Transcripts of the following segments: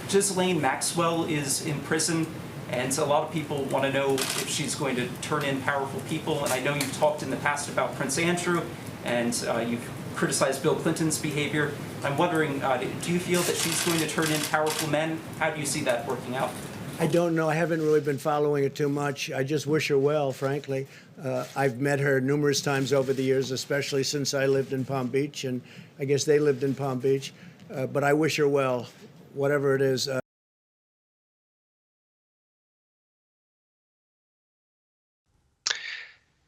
Ghislaine Maxwell is in prison, and a lot of people want to know if she's going to turn in powerful people. And I know you've talked in the past about Prince Andrew, and you've criticized Bill Clinton's behavior. I'm wondering, do you feel that she's going to turn in powerful men? How do you see that working out? I don't know. I haven't really been following it too much. I just wish her well, frankly. I've met her numerous times over the years, especially since I lived in Palm Beach, and I guess they lived in Palm Beach. But I wish her well, whatever it is.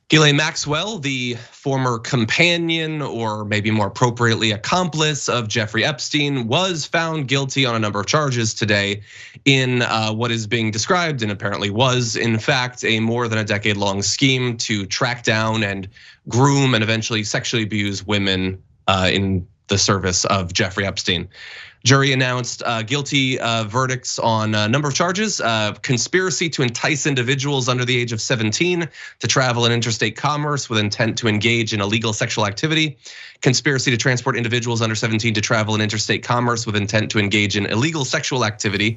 Ghislaine Maxwell, the former companion, or maybe more appropriately accomplice of Jeffrey Epstein, was found guilty on a number of charges today in what is being described, and apparently was in fact, a more than a decade-long scheme to track down and groom and eventually sexually abuse women in the service of Jeffrey Epstein. Jury announced guilty verdicts on a number of charges: conspiracy to entice individuals under the age of 17 to travel in interstate commerce with intent to engage in illegal sexual activity; conspiracy to transport individuals under 17 to travel in interstate commerce with intent to engage in illegal sexual activity;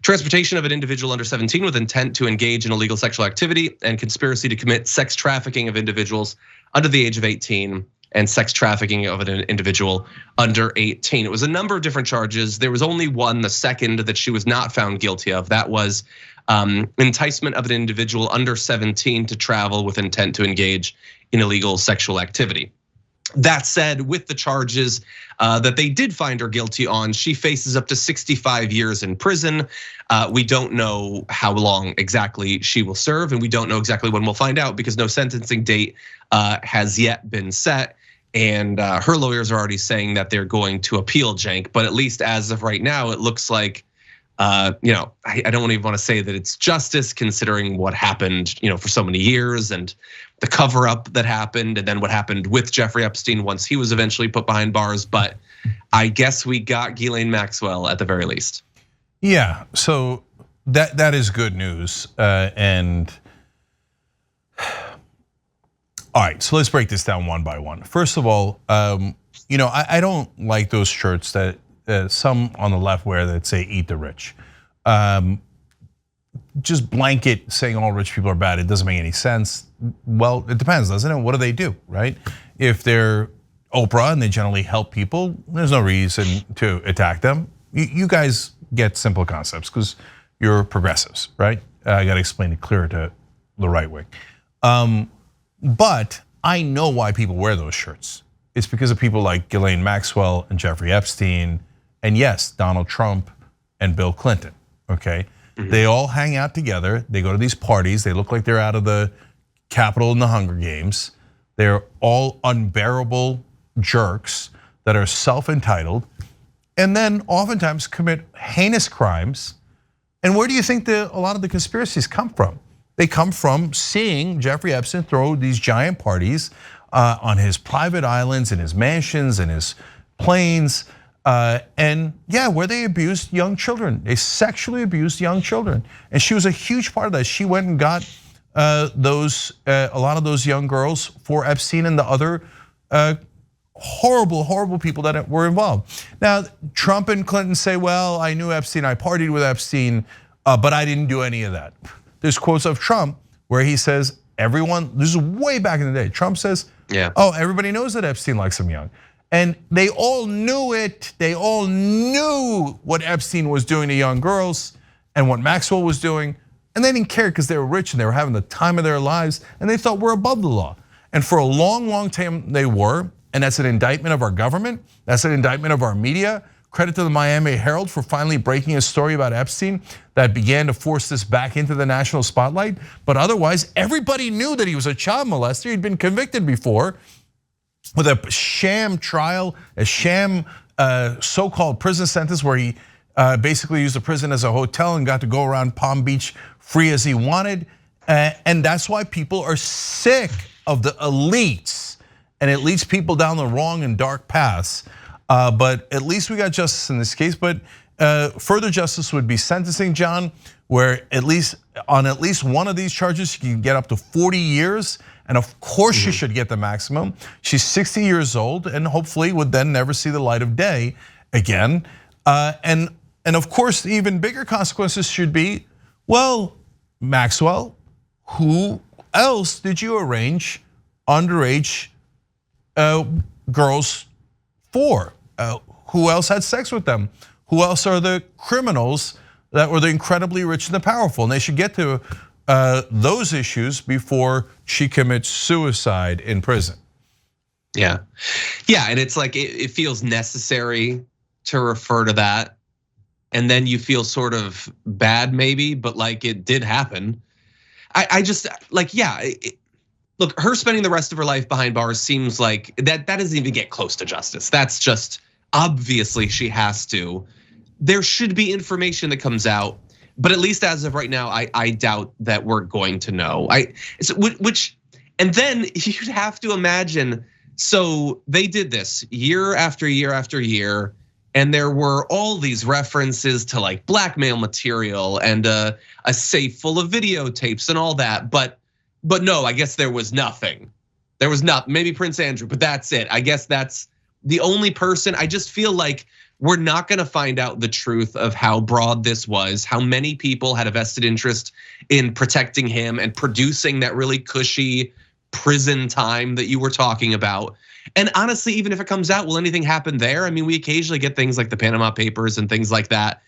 transportation of an individual under 17 with intent to engage in illegal sexual activity; and conspiracy to commit sex trafficking of individuals under the age of 18. And sex trafficking of an individual under 18. It was a number of different charges. There was only one, the second, that she was not found guilty of. That was enticement of an individual under 17 to travel with intent to engage in illegal sexual activity. That said, with the charges that they did find her guilty on, she faces up to 65 years in prison. We don't know how long exactly she will serve, and we don't know exactly when we'll find out, because no sentencing date has yet been set. And her lawyers are already saying that they're going to appeal, Cenk. But at least as of right now, it looks like, I don't even want to say that it's justice, considering what happened, for so many years, and the cover up that happened, and then what happened with Jeffrey Epstein once he was eventually put behind bars. But I guess we got Ghislaine Maxwell at the very least. Yeah, so that is good news, and. All right, so let's break this down one by one. First of all, I don't like those shirts that some on the left wear that say "Eat the Rich." Just blanket saying all rich people are bad. It doesn't make any sense. Well, it depends, doesn't it? What do they do, right? If they're Oprah and they generally help people, there's no reason to attack them. You guys get simple concepts because you're progressives, right? I got to explain it clearer to the right wing. But I know why people wear those shirts. It's because of people like Ghislaine Maxwell and Jeffrey Epstein, and yes, Donald Trump and Bill Clinton, okay? Mm-hmm. They all hang out together, they go to these parties, they look like they're out of the Capitol in the Hunger Games. They're all unbearable jerks that are self-entitled, and then oftentimes commit heinous crimes. And where do you think a lot of the conspiracies come from? They come from seeing Jeffrey Epstein throw these giant parties on his private islands, in his mansions, in his planes, and yeah, where they abused young children. They sexually abused young children, and she was a huge part of that. She went and got a lot of those young girls for Epstein and the other horrible people that were involved. Now, Trump and Clinton say, "Well, I knew Epstein, I partied with Epstein, but I didn't do any of that." There's quotes of Trump where he says, everyone, this is way back in the day. Trump says, oh, everybody knows that Epstein likes him young. And they all knew it. They all knew what Epstein was doing to young girls and what Maxwell was doing. And they didn't care because they were rich and they were having the time of their lives, and they thought we're above the law. And for a long time they were, and that's an indictment of our government. That's an indictment of our media. Credit to the Miami Herald for finally breaking a story about Epstein that began to force this back into the national spotlight. But otherwise, everybody knew that he was a child molester. He'd been convicted before with a sham trial, a sham so-called prison sentence where he basically used the prison as a hotel and got to go around Palm Beach free as he wanted. And that's why people are sick of the elites, and it leads people down the wrong and dark paths. But at least we got justice in this case. But further justice would be sentencing, John, where at least one of these charges you can get up to 40 years. And of course she should get the maximum. She's 60 years old and hopefully would then never see the light of day again. And And of course, the even bigger consequences should be, well, Maxwell, who else did you arrange underage girls for? Who else had sex with them? Who else are the criminals that were the incredibly rich and the powerful? And they should get to those issues before she commits suicide in prison. Yeah, and it's like it feels necessary to refer to that, and then you feel sort of bad maybe, but like it did happen. I just like, look, her spending the rest of her life behind bars seems like that doesn't even get close to justice. That's just obviously she has to. There should be information that comes out, but at least as of right now, I doubt that we're going to know. And then you'd have to imagine. So they did this year after year after year, and there were all these references to like blackmail material and a safe full of videotapes and all that. But no, I guess there was nothing. There was not, maybe Prince Andrew, but that's it. I guess that's the only person. I just feel like we're not gonna find out the truth of how broad this was, how many people had a vested interest in protecting him and producing that really cushy prison time that you were talking about. And honestly, even if it comes out, will anything happen there? I mean, we occasionally get things like the Panama Papers and things like that.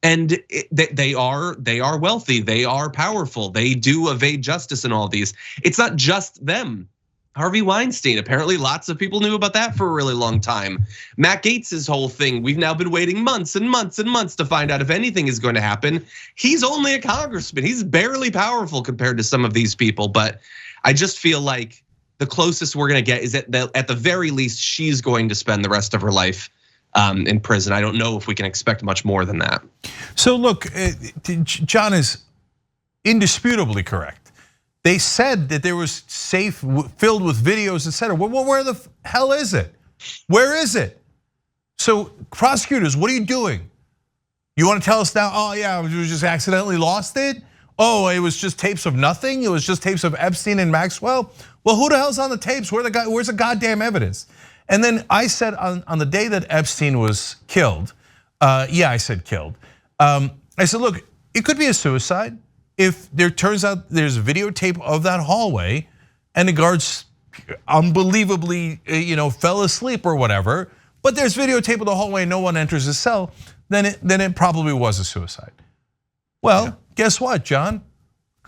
And they are wealthy, they are powerful, they do evade justice in all of these. It's not just them. Harvey Weinstein, apparently lots of people knew about that for a really long time. Matt Gaetz' whole thing, we've now been waiting months and months and months to find out if anything is going to happen. He's only a congressman, he's barely powerful compared to some of these people, but I just feel like the closest we're gonna get is that at the very least, she's going to spend the rest of her life in prison. I don't know if we can expect much more than that. So look, John is indisputably correct. They said that there was safe filled with videos, etc. Well, where the hell is it? Where is it? So prosecutors, what are you doing? You want to tell us now, oh yeah, we just accidentally lost it? Oh, it was just tapes of nothing? It was just tapes of Epstein and Maxwell? Well, who the hell's on the tapes? Where's the goddamn evidence? And then I said on the day that Epstein was killed, I said killed. I said, look, it could be a suicide if there turns out there's videotape of that hallway and the guards unbelievably fell asleep or whatever, but there's videotape of the hallway and no one enters the cell, then it probably was a suicide. Well, guess what, John?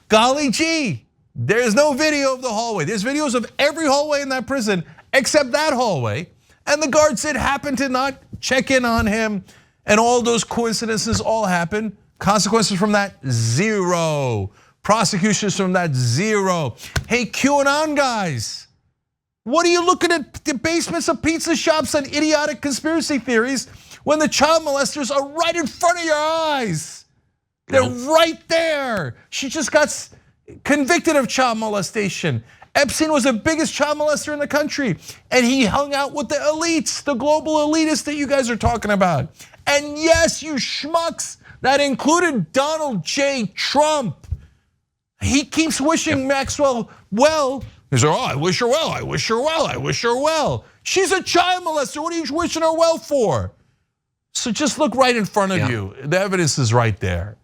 Golly gee, there's no video of the hallway. There's videos of every hallway in that prison except that hallway. And the guards did happen to not check in on him, and all those coincidences all happen. Consequences from that, zero. Prosecutions from that, zero. Hey, QAnon guys, what are you looking at the basements of pizza shops and idiotic conspiracy theories when the child molesters are right in front of your eyes? They're right there. She just got convicted of child molestation. Epstein was the biggest child molester in the country, and he hung out with the elites, the global elitists that you guys are talking about. And yes, you schmucks, that included Donald J. Trump. He keeps wishing Maxwell well. He's like, oh, I wish her well, I wish her well, I wish her well. She's a child molester, what are you wishing her well for? So just look right in front of you. The evidence is right there.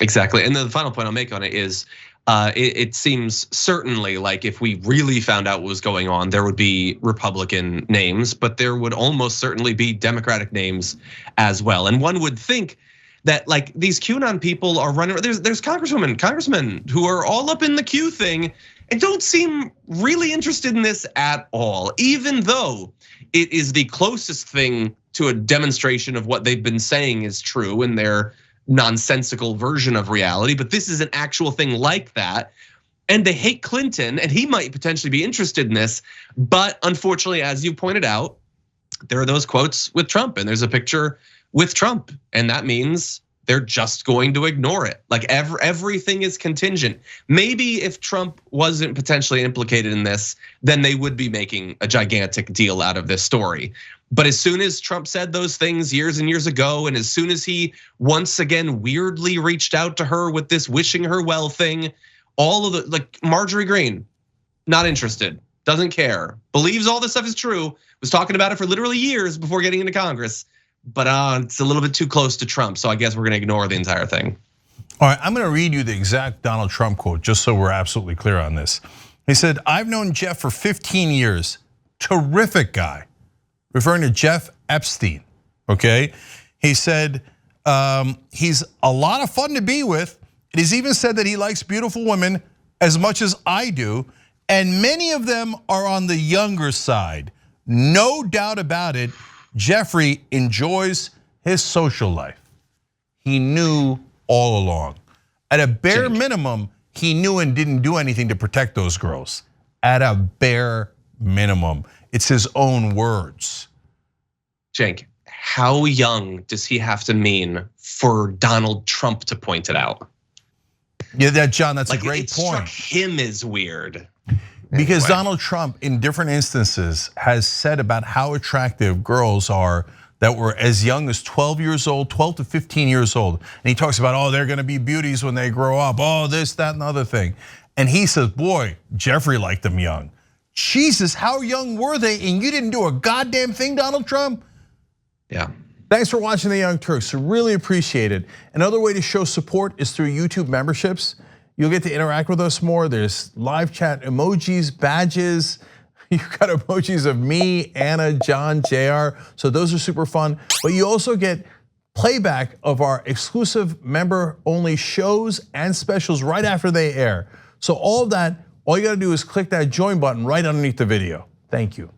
Exactly, and the final point I'll make on it is, it seems certainly like if we really found out what was going on, there would be Republican names, but there would almost certainly be Democratic names as well. And one would think that like these QAnon people are running, there's congressmen who are all up in the Q thing and don't seem really interested in this at all, even though it is the closest thing to a demonstration of what they've been saying is true in their nonsensical version of reality. But this is an actual thing like that. And they hate Clinton, and he might potentially be interested in this. But unfortunately, as you pointed out, there are those quotes with Trump, and there's a picture with Trump, and that means they're just going to ignore it. Like everything is contingent. Maybe if Trump wasn't potentially implicated in this, then they would be making a gigantic deal out of this story. But as soon as Trump said those things years and years ago, and as soon as he once again weirdly reached out to her with this wishing her well thing, all of the, like Marjorie Greene, not interested, doesn't care, believes all this stuff is true, was talking about it for literally years before getting into Congress, but it's a little bit too close to Trump, so I guess we're gonna ignore the entire thing. All right, I'm gonna read you the exact Donald Trump quote, just so we're absolutely clear on this. He said, "I've known Jeff for 15 years, terrific guy," referring to Jeff Epstein, okay? He said, he's a lot of fun to be with. It is even said that he likes beautiful women as much as I do, and many of them are on the younger side. No doubt about it, Jeffrey enjoys his social life. He knew all along. At a bare minimum, he knew and didn't do anything to protect those girls. At a bare minimum. It's his own words. Cenk, how young does he have to mean for Donald Trump to point it out? Yeah, John, that's like, a great it struck point. him as weird. Because Anyway. Donald Trump, in different instances, has said about how attractive girls are that were as young as 12 years old, 12 to 15 years old. And he talks about, they're gonna be beauties when they grow up. This, that, and the other thing. And he says, boy, Jeffrey liked them young. Jesus, how young were they? And you didn't do a goddamn thing, Donald Trump? Yeah. Thanks for watching The Young Turks, really appreciate it. Another way to show support is through YouTube memberships. You'll get to interact with us more. There's live chat emojis, badges. You've got emojis of me, Anna, John, JR. So those are super fun. But you also get playback of our exclusive member-only shows and specials right after they air. So all of that, all you gotta do is click that join button right underneath the video. Thank you.